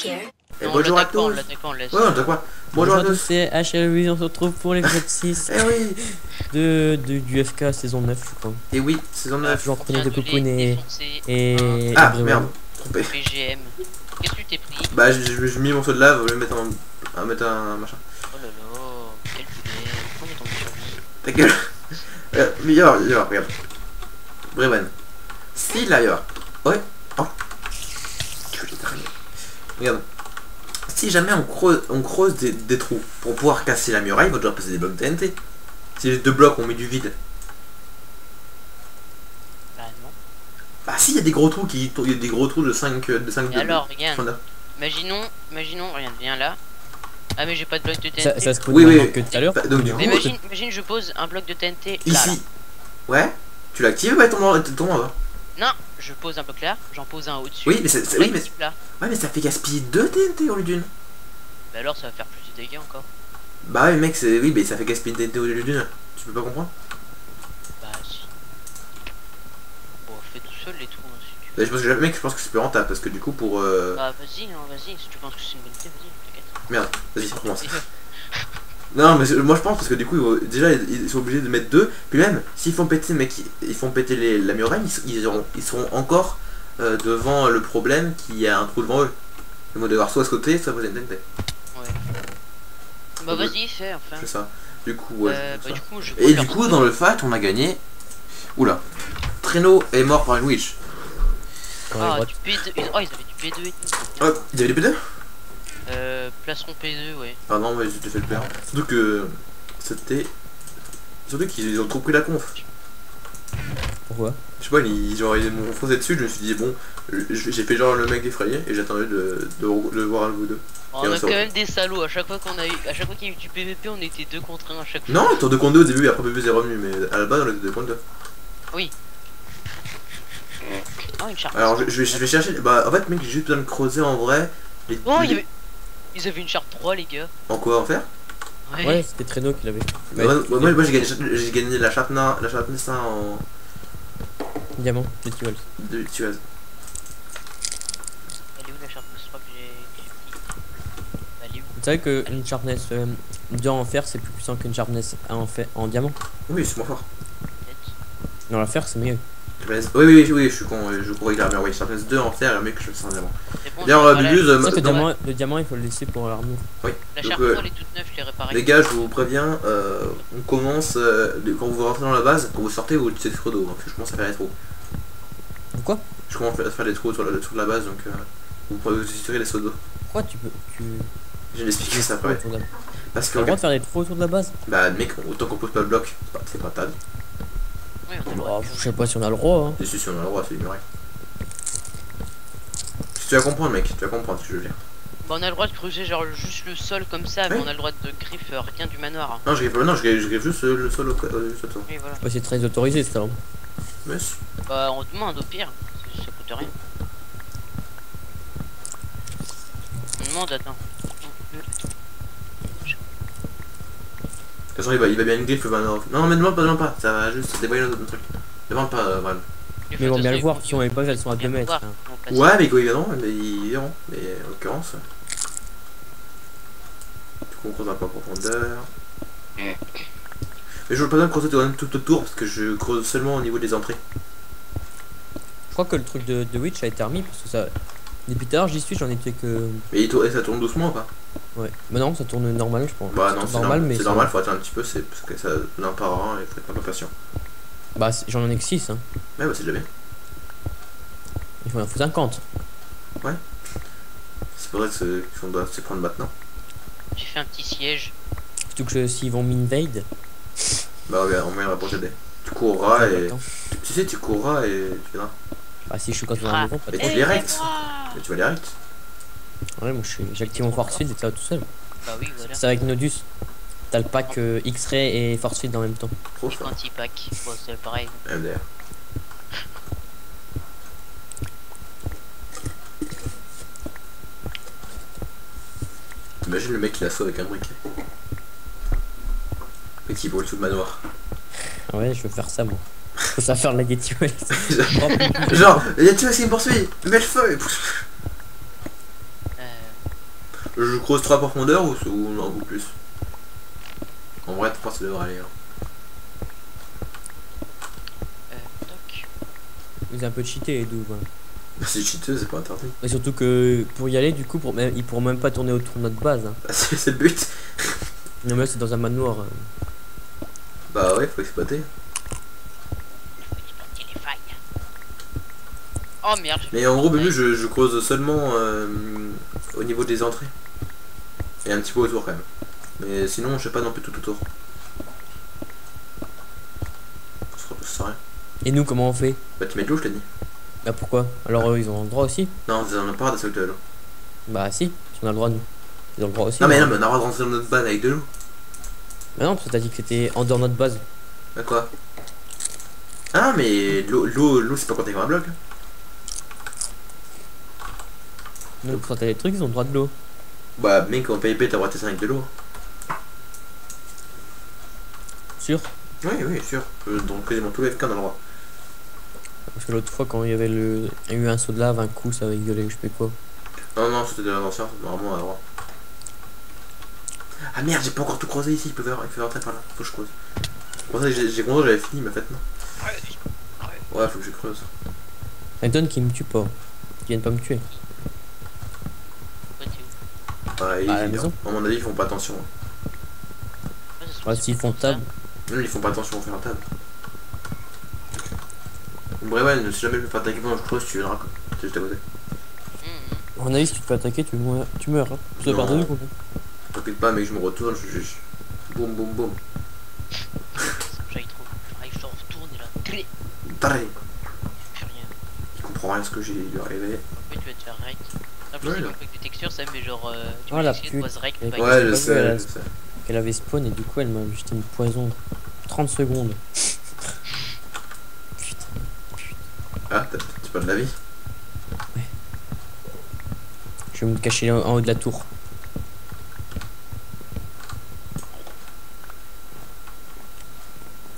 Et bonjour à tous. On l'attaque pas, on laisse. Ouais, on attaque quoi. Bonjour à tous. C'est HLV, on se retrouve pour l'épisode 6 Eh oui. du FK saison 9, je crois. Et oui, saison 9. Je reconnais de Cocoon et Ah Brewen. merde, trompé. PGM. Qu'est-ce que tu t'es pris? Bah je mis mon saut de lave, au lieu de mettre un machin. Oh là là, quel poulet. Pourquoi on est tombé sur lui? Ta gueule. Mais alors, regarde. Brewen. Si là, alors. Ouais. Oh. Regarde. Si jamais on creuse des trous pour pouvoir casser la muraille, il va devoir passer des blocs TNT. Si les deux blocs on met du vide. Bah non. Bah si, il y a des gros trous il y a des gros trous de 5 Et alors, regarde. Imaginons, regarde, viens là. Ah mais j'ai pas de bloc de TNT. Ça se pose Oui, maintenant que tout à l'heure. Donc du coup, Mais imagine je pose un bloc de TNT là. ici. Ouais. Tu l'actives, ouais, ton en bas. Non, je pose un bloc là, j'en pose un au-dessus. Oui, mais oui, mais là. ouais, mais ça fait gaspiller 2 TNT au lieu d'une. Bah alors ça va faire plus de dégâts encore. Bah ouais, mec, oui, mais ça fait gaspiller TNT au lieu d'une. Tu peux pas comprendre? Bah si. Bon, fais tout seul les trous hein, si tu Bah, je pense que c'est plus rentable parce que du coup pour Bah vas-y, hein, vas-y, si tu penses que c'est une bonne idée, vas-y, t'inquiète. Merde, vas-y, ça recommence. Non, mais moi je pense parce que du coup, déjà ils sont obligés de mettre 2. Puis même, s'ils font péter, mec, ils font péter la muraille, ils seront encore devant le problème qu'il y a un trou devant eux. Ils vont devoir soit se côté, soit poser une TNT. Ouais. Bah vas-y, fais enfin. C'est ça. Du coup, ouais. Bah du coup, Et du coup, dans le fight, on a gagné. Oula. Traîneau est mort par une witch. Ah, du P2. Oh, ils avaient du P2 et tout. Hop, il y avait des P2? Plastron P2, ouais. Ah non, ouais, j'ai fait le père. Surtout que c'était. Surtout qu'ils ont trop pris la conf. Pourquoi? Je sais pas, ils m'ont foncé dessus, je me suis dit, bon, j'ai fait genre le mec effrayé et j'attendais de voir un de vous deux. On a quand même des salauds, à chaque fois qu'il y a eu du PVP, on était 2 contre 1 à chaque fois. Non, on était 2 contre 2 au début et après PVP c'est revenu, mais à la base on était 2 contre 2. Oui. Oh, une charte. Alors je vais chercher. Bah en fait, mec, j'ai juste besoin de creuser en vrai. Oh, ils avaient une charte 3, les gars. En quoi en faire? Ouais, c'était Traîneau qui l'avait. Moi j'ai gagné la charte Nissa en. Diamant, de Tuval. De tueuse. Elle est où la charte 3 que j'ai pris? Elle est où? Vous savez qu'une Sharpness 2 en fer c'est plus puissant qu'une Sharpness 1 en diamant? Oui, c'est moins fort. Peut-être. Non, la fer c'est mieux. Oui, je suis con, je courais l'armure. Oui, Sharpness 2 en fer et mec, je fais ça en diamant. Bon, D'ailleurs, Bubuse, Le diamant il faut le laisser pour l'armure. oui. la Donc, charte 3 elle est toute neuve, je l'ai réparée. les gars, je vous préviens, on commence quand vous rentrez dans la base, quand vous sortez, vous utilisez le seau d'eau. Donc je commence à faire les trous. Pourquoi? Je commence à faire des trous sur la base, donc vous pouvez utiliser les seaux d'eau. Pourquoi Je vais l'expliquer ça après. Parce que T'as le droit de faire des trous autour de la base? bah mec, autant qu'on pose pas le bloc, c'est pas table. Oui, on a le droit. Je sais pas si on a le droit. Hein. Si on a le droit, c'est ignoré. Si tu vas comprendre, mec, tu vas comprendre ce que je veux dire. Bah on a le droit de creuser genre juste le sol comme ça, mais on a le droit de griffe rien du manoir. Non, je griffe juste le sol au sol. Oui, voilà. Ouais, c'est très autorisé ça. Hein. Mais si. Bah on demande au pire, ça coûte rien. On demande, attends. De toute façon, il va bien une griffe le manoir. Non, mais demande pas, ça va juste dévoiler notre truc. Demande pas, vraiment. Mais ils vont bien le voir, si on les pose elles sont à 2 mètres. Hein. Ouais, mais quoi, évidemment, ils verront. Mais en l'occurrence. Du coup, on creuse un peu en profondeur. Mais je veux pas besoin de creuser tout autour parce que je creuse seulement au niveau des entrées. Je crois que le truc de Witch a été remis parce que ça. Depuis tout à l'heure j'y suis, j'en ai fait que. Mais ça tourne doucement ou pas? Ouais. Mais non, ça tourne normal, je pense. Bah non, c'est normal, mais c'est normal, ça... faut attendre un petit peu, c'est parce que ça l'un par un et faut être un peu patient. Bah j'en ai que 6 hein. Ouais, bah c'est déjà bien. Il faut 50. Ouais. C'est pour ça qu'on doit se prendre maintenant. J'ai fait un petit siège. Surtout que s'ils vont m'invade. Bah ouais, on va procéder. Tu courras et. Tu sais, tu courras et tu viendras. Bah si je suis quand on a pas mais trop. tu les rectes. Mais tu vas les rectes. Ouais, moi j'active mon force feed et ça va tout seul. Bah oui, voilà. C'est avec Nodus. T'as le pack X-ray et force feed en même temps. Trop fort. Anti-pack, bon, c'est pareil. MDR. Imagine le mec qui l'assaut avec un briquet. Et qui brûle tout le manoir. Ouais, je veux faire ça moi. Faut ça faire de la Getty. Genre, il y a tu vois qui me poursuit, mets le feu et... Je creuse 3 profondeurs ou non, ou plus. En vrai, 3 ça devrait aller. Hein. Toc. Vous avez un peu cheaté et d'où C'est cheateux, c'est pas interdit. Et surtout que pour y aller, du coup, ils pourront même pas tourner autour de notre base. Hein. C'est le but. Non, mais c'est dans un manoir. Bah ouais, faut exploiter. Les failles. Oh merde. Mais en gros, Bubu, je creuse seulement au niveau des entrées. Et un petit peu autour quand même. Mais sinon, je sais pas non plus tout autour. Ça sert à rien. Et nous, comment on fait? Bah, tu mets de l'eau, je t'ai dit. Bah pourquoi? Alors eux, ils ont le droit aussi? Non, on a pas de de l'eau. Bah si, on a le droit nous. Ils ont le droit aussi. Non, mais non, mais on a le droit de rentrer dans notre base avec de l'eau. Bah non, parce que t'as dit que c'était en dehors de notre base. Bah quoi? Ah, mais l'eau, c'est pas compté comme un bloc. Donc quand t'as des trucs, ils ont le droit de l'eau. Bah, mec, en PvP, t'as le droit de tester avec de l'eau. Sûr? Oui, sûr. Donc, quasiment tous les FK, on a le droit. Parce que l'autre fois, quand il y avait il y a eu un saut de lave, un coup, ça avait gueulé, je sais pas quoi. Non, c'était de l'ancien, normalement, on a le droit. Ah merde, j'ai pas encore tout creusé ici, il peut rentrer par là, faut que je creuse. Pour ça, j'ai compris, j'avais fini, mais en fait, non. Ouais, faut que je creuse. Anton qui me tue pas. Qui viennent pas me tuer. Ouais, À la maison. à mon avis, ils font pas attention. Ouais, s'ils font table. Non, ils font pas attention, on fait un table. Bref, ouais, si jamais je me fais attaquer pendant que je creuse, tu viendras quoi. C'est juste à côté. À mon avis, si tu te fais attaquer, tu meurs. Hein. Je te pardonne ou t'inquiète pas, mec, je me retourne, je boum boum boum. J'arrive trop. J'arrive, je retourne et là. Clé. Taré. Plus rien. Il comprend rien à ce que j'ai lui arrivé. Après, tu vas te faire rec. En plus, Ouais, c'est là. comme avec des textures, ça met genre. Tu Oh, peux la essayer de pute. pose rec. Ouais, pas Ouais, ici. je sais. qu'elle avait spawn et du coup, elle m'a jeté une poison. 30 secondes. Putain. Ah, t'as pas de la vie? Je vais me cacher en haut de la tour.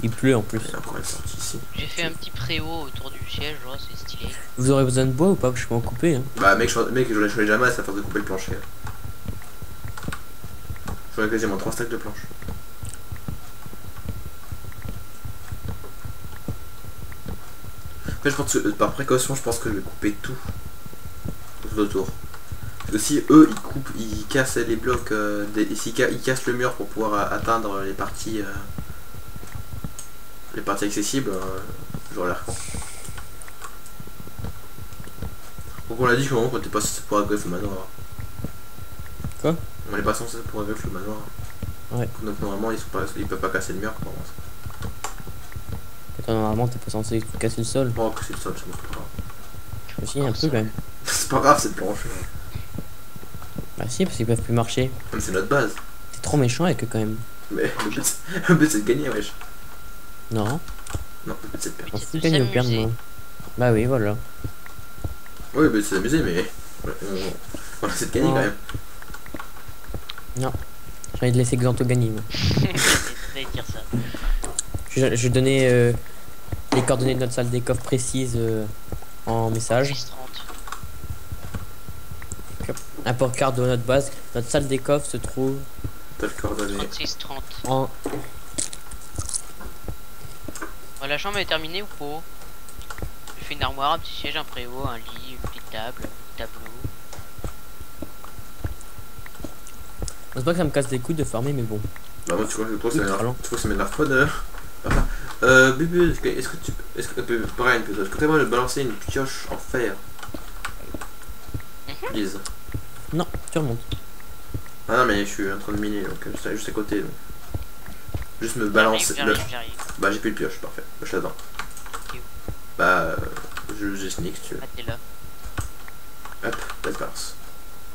Il pleut en plus. Il y a encore une sortie ici. J'ai fait un petit préau autour du siège, genre, c'est stylé. Vous aurez besoin de bois ou pas? Je peux en couper. Hein. Bah, mec, j'en ai jamais à faire de couper le plancher. J'aurais quasiment 3 stacks de planches. En fait, je pense que par précaution, je pense que je vais couper tout autour. Parce que si eux ils cassent les blocs, ils cassent le mur pour pouvoir atteindre les parties accessibles, j'aurais l'air con. Donc on l'a dit qu'on était pas censé pouvoir greffer le manoir. Quoi? On est pas censé pouvoir greffer le manoir. Ouais. Donc normalement ils peuvent pas casser le mur pour moi. Attends, normalement, t'es pas censé casser le sol. Bon, que c'est le sol, c'est pas grave. Si, un peu quand même. C'est pas grave cette planche. Bah si, parce qu'ils peuvent plus marcher. Même c'est notre base. T'es trop méchant avec eux quand même. Mais le but c'est de gagner, wesh. Non, Non, le but c'est de perdre. on c'est fout de gagner ou perdre, s'amuser. moi. Bah oui, voilà. Oui, mais c'est amusé, mais on essaie de gagner Non. quand même. Non. J'ai envie de laisser Xanto gagner, moi. J'allais dire ça. Je vais donner les coordonnées de notre salle des coffres précises en message. 6,30. Un portcard de notre base. Notre salle des coffres se trouve T'as le coordonné. 36,30. en... Bon, la chambre est terminée ou pas? J'ai fait une armoire, un petit siège, un préau, un lit, une petite table, un tableau. Je pense pas que ça me casse les couilles de farmer, mais bon. Bah moi tu vois, je trouve que ça Ultra lent. m'énerve pas de... Bubu, est-ce que pareil, est-ce que t'as moyen de balancer une pioche en fer? Please. Non, tu remontes. Ah non mais je suis en train de miner donc juste à côté donc. Juste me balancer. J'arrive. Bah j'ai plus de pioche, parfait. Bah, je suis là-dedans. T'es où? Bah j'ai sneak si tu veux. Ah, t'es là. Hop, let's balance.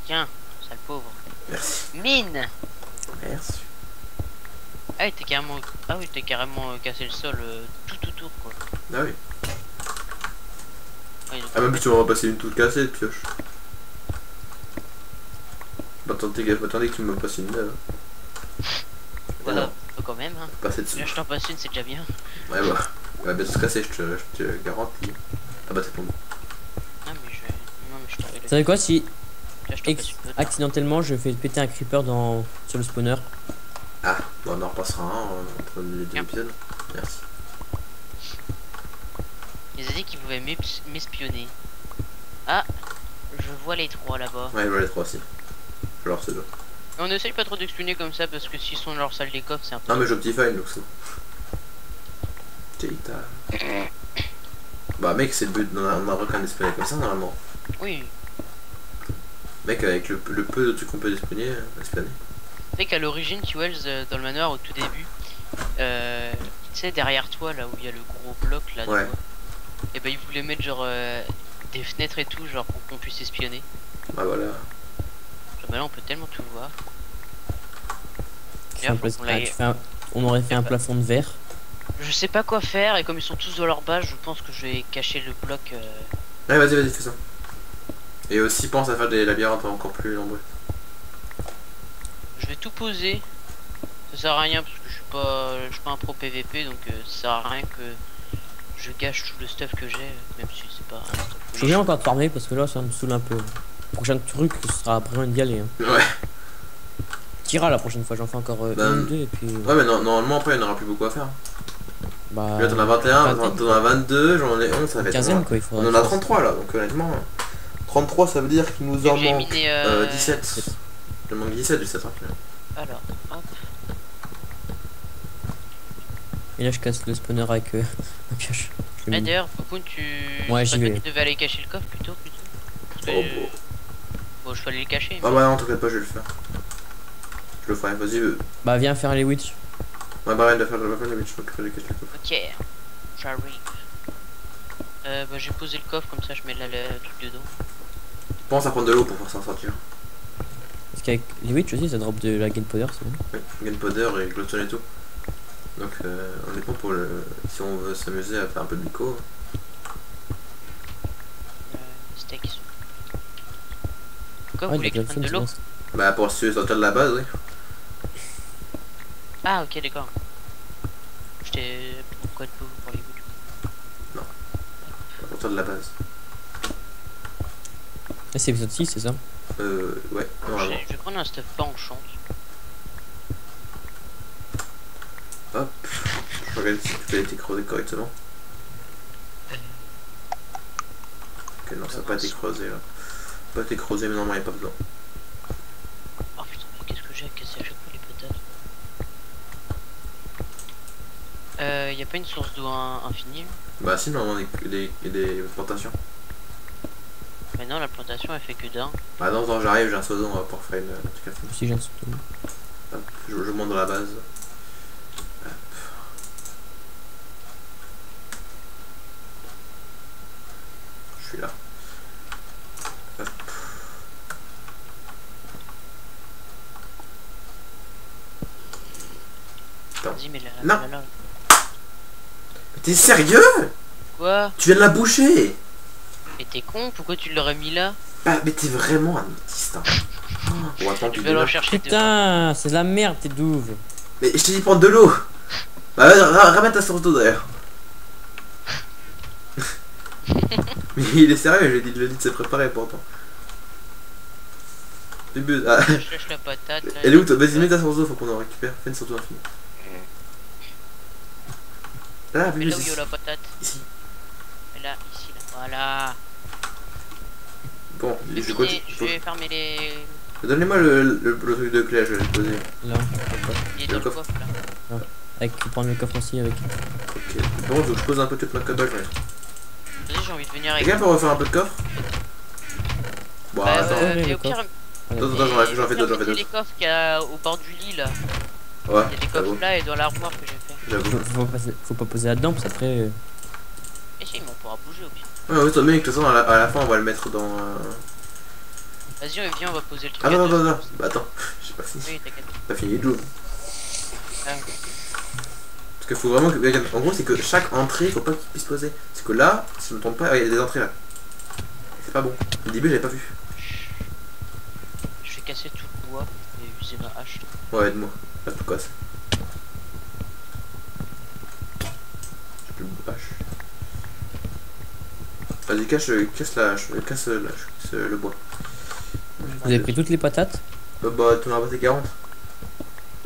Tiens, sale pauvre. Merci. Mine! Merci. Ah oui, t'as carrément cassé le sol tout autour quoi. Ah oui. Ouais, donc, Ah même si tu vas repasser une toute cassée de pioche. Bah attendez que tu me passes une neuve. ouais, non, quand même hein. passer dessus. Là je t'en passe une, c'est déjà bien. Ouais bah. Ouais bien se casser, je te garantis. Ah bah c'est bon. Ah mais je vais... Non mais je t'en Vous savez quoi, si... Là, tomber sur le- accidentellement, je fais péter un creeper sur le spawner. Ah, bon, on en repassera un entre les deux Tiens. épisodes. Merci. Ils ont dit qu'ils pouvaient m'espionner. Ah, je vois les trois là-bas. Ouais, je vois les trois aussi. Alors c'est deux. Mais on essaye pas trop d'espionner comme ça parce que s'ils sont dans leur salle des coffres, c'est un peu. Non mais j'optify donc c'est. Tita. Bah mec, c'est le but d'un requin d'espionner comme ça normalement. Oui. Mec, avec le peu de trucs qu'on peut espionner. Tu sais qu'à l'origine, Wells dans le manoir au tout début, tu sais, derrière toi là où il y a le gros bloc là, Ouais. et ben ils voulaient mettre genre des fenêtres et tout, genre pour qu'on puisse espionner. Bah voilà. Genre, bah là on peut tellement tout voir. Tu fais un Faut pla- qu'on ah, l'aille- tu fais un- On aurait fait un plafond de verre. Je sais pas quoi faire et comme ils sont tous dans leur base, je pense que je vais cacher le bloc. Ouais, vas-y, fais ça. Et aussi pense à faire des labyrinthes encore plus nombreux. Je vais tout poser. Ça sert à rien parce que je suis pas un pro PVP donc ça sert à rien que je gâche tout le stuff que j'ai, même si c'est pas un stuff. Je viens encore de farmer parce que là ça me saoule un peu. Le prochain truc ce sera après d'y aller. Hein. Ouais. Tira la prochaine fois, j'en fais encore Ben, une ou deux et puis. Ouais, mais normalement après il n'y en aura plus beaucoup à faire. Bah. Là t'en as 21, vingtaine. t'en as 22, j'en ai 11, ça fait Quinzaine 30. quoi, il faudra. On en a 33 là, donc honnêtement. 33 ça veut dire qu'il nous en J'ai manque miné 17. Il manque 17 du 7. Alors, hop. Et là je casse le spawner avec un pioche. Je l'ai mis. D'ailleurs, Cocoon, Ouais, c'est j'y pas toi vais. qui devais aller cacher le coffre plutôt Parce que... Oh, bon. Bon, je peux aller le cacher. Ah bah non, t'inquiète pas, je vais le faire. Je le ferai, vas-y. Bah viens faire les witch. Ouais, bah rien de faire de la fin, mais je m'occuperai de cacher le coffre. Ok, j'arrive. Bah j'ai posé le coffre, comme ça je mets le truc dedans. Pense à prendre de l'eau pour faire ça sortir. Parce qu'avec les witch aussi ça drop de la gunpowder, c'est bon. Oui, gunpowder et glowstone et tout. Donc honnêtement pour le. Si on veut s'amuser à faire un peu de bico. Steak. Pourquoi Ouais, vous voulez que je prenne de l'eau? Bah pour se sortir de la base, oui. Ah ok d'accord. J'étais... Pourquoi de l'eau pour les bouts du coup? Pour sortir de la base. Là c'est épisode 6, c'est ça? Ouais, normalement. Je vais prendre un stuff pas en chance. Hop. Je regarde si tout a été creusé correctement. Ok, non, ça n'a pas été creusé là. Pas été creusé, mais normalement il n'y a pas besoin. Oh putain, mais qu'est-ce que j'ai à casser à chaque fois les patates? Y a pas une source d'eau infinie? Bah si, normalement des plantations. Mais non, la plantation elle fait que d'un. Bah non, quand j'arrive, j'ai un seau d'eau, on va pouvoir faire une truc à faire. Si j'ai un surtout. Hop, je monte dans la base. Hop. Je suis là. Hop. Attends. Vas-y, mais là. Non. Là. Mais t'es sérieux? Quoi? Tu viens de la boucher? Mais t'es con? Pourquoi tu l'aurais mis là? Bah, mais t'es vraiment un autiste. Hein. On va attendre Tu qu'il vas démarre. le chercher deux. Putain, c'est de la merde, t'es douve. Mais je t'ai dit prendre de l'eau. Bah vas-y, ramène ta source d'eau d'ailleurs. Mais il est sérieux, je lui ai dit de se préparer pourtant. Début. Ah. Je lâche la patate. Là, Elle est où toi? Vas-y, mets ta source d'eau, faut qu'on en récupère. Fais une source d'eau infinie. Là, Mais plus là où il y a la patate. ici. Mais là, ici, là. Voilà. Bon, Je vais je miner, je vais fermer les. Donnez-moi le truc de clé, je vais le poser. Là, Il est dans le coffre. coffre là. avec prendre le coffre aussi avec. Ok. Bon, faut que je pose un peu toute ma cobble. Vas-y, j'ai envie de venir avec. Quelqu'un peut refaire un peu de coffre? Bon, Bah, attends. ouais, mais le au pire, coffre. Attends, j'en fais d'autres, les coffres qu'il y a au bord du lit là. Ouais, Il y a des j'avoue. coffres là et dans l'armoire que j'ai fait. J'avoue. Faut pas poser là-dedans parce qu'après. Et si, mais on pourra bouger au pire. Ouais, ouais, mais de toute façon, à la fin, on va le mettre dans. Vas-y, viens, on va poser le truc. Attends, à deux. attends. Bah, attends, j'ai pas fini. Oui, t'inquiète. Pas fini du tout. Ah, Parce qu'il faut vraiment que. Regarde, en gros, c'est que chaque entrée, faut pas qu'il puisse poser. C'est que là, si je me trompe pas, il y a des entrées là. C'est pas bon. Au début, j'avais pas vu. je vais casser tout le bois et user ma hache. Ouais, aide-moi. Là, tout casse. J'ai plus de hache. Vas-y, casse le bois. Vous avez pris toutes les patates? Bah, t'en as passé 40.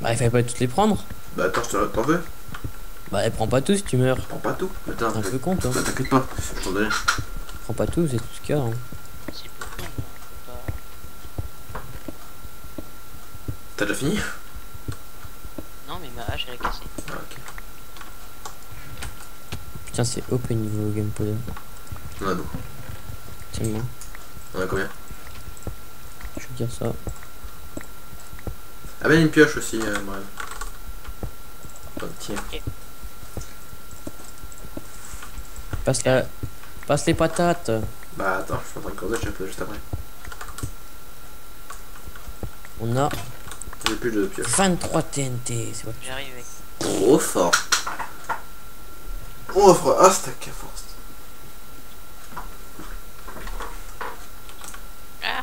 Bah, il fallait pas toutes les prendre. Bah, attends, t'en veux? Bah, prends pas tout si tu meurs. Prends pas tout. Attends, T'es un peu con, toi. bah, t'inquiète pas, je t'en donne. Prends pas tout, c'est tout ce qu'il y a. Hein. C'est beaucoup. T'as déjà fini? Non, mais ma hache elle est cassée. Ah, ok. Putain, c'est OP niveau gameplay. On en a beaucoup. Tellement. On a combien? Je veux dire ça. Ah, ben une pioche aussi, bref. Oh, tiens. Ok. Passe les patates. Bah, attends, je suis en train de creuser, je sais juste après. On a J'ai plus de pioche. 23 TNT. C'est pas J'arrive avec. Trop fort. On offre un stack à force. Ah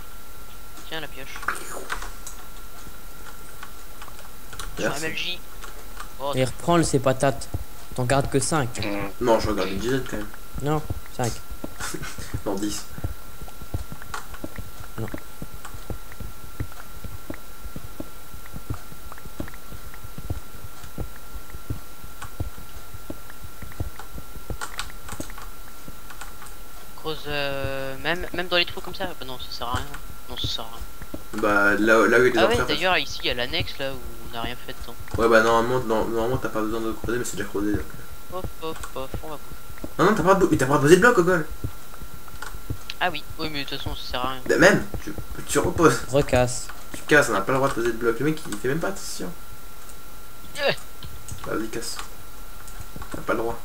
tiens la pioche. Sur Merci. MLJ. Oh, Et reprends ces patates. T'en gardes que 5. Non, je regarde une dizaine quand même. Non, 5. Non, 10. Non. creuse même dans les trous comme ça. Bah non, ça sert à rien. Non, ça sert à rien. Bah, là où il y a des Ah ouais, enfers. d'ailleurs ici il y a l'annexe là où on n'a rien fait dedans. Ouais, bah, normalement t'as pas besoin de creuser, mais c'est déjà creusé. Donc. Hop hop hop, on va. Non, non, t'as pas de poser de bloc, Gogol. Ah oui, oui mais de toute façon ça sert à rien. Bah, même, tu reposes. Recasse. Tu casses, on n'a pas le droit de poser de bloc. Le mec il fait même pas attention. Bah, vas-y, casse. T'as pas le droit.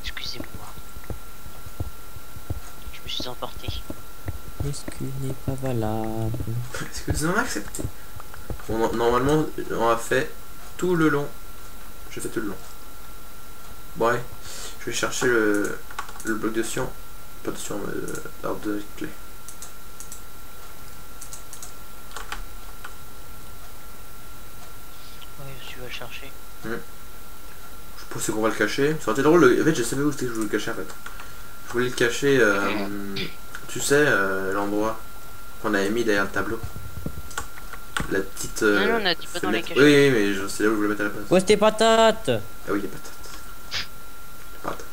Excusez-moi. Je me suis emporté. L'excuse n'est pas valable. Est-ce que c'est accepté? Normalement, on a fait tout le long. J'ai fait tout le long. Bon, allez. Je vais chercher le bloc de Sion. Pas de Sion, mais l'arbre de clé. Ouais, tu vas le chercher. Je pense qu'on va le cacher. Ça aurait été drôle. En fait, je savais où c'était que je voulais le cacher en fait. Je voulais le cacher, tu sais, l'endroit qu'on avait mis derrière le tableau. La petite. Non, on a dit pas dans les fenêtre. cachets. Oui, mais c'est là où je voulais mettre à la place. Pose tes patates. Ah oui, les patates. Les patates.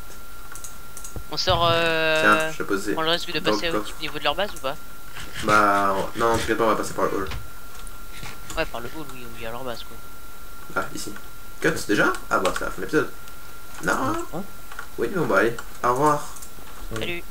On sort Tiens, je l'ai posé. on le risque de dans passer le au coffre. niveau de leur base ou pas? Bah, non, t'inquiète pas, on va passer par le hall. Ouais, par le hall, oui, où il y a leur base quoi. Ah, ici. Cut déjà? Ah bah, c'est la fin de l'épisode. Non. Hein. Oui, bon bah allez. Au revoir. Salut.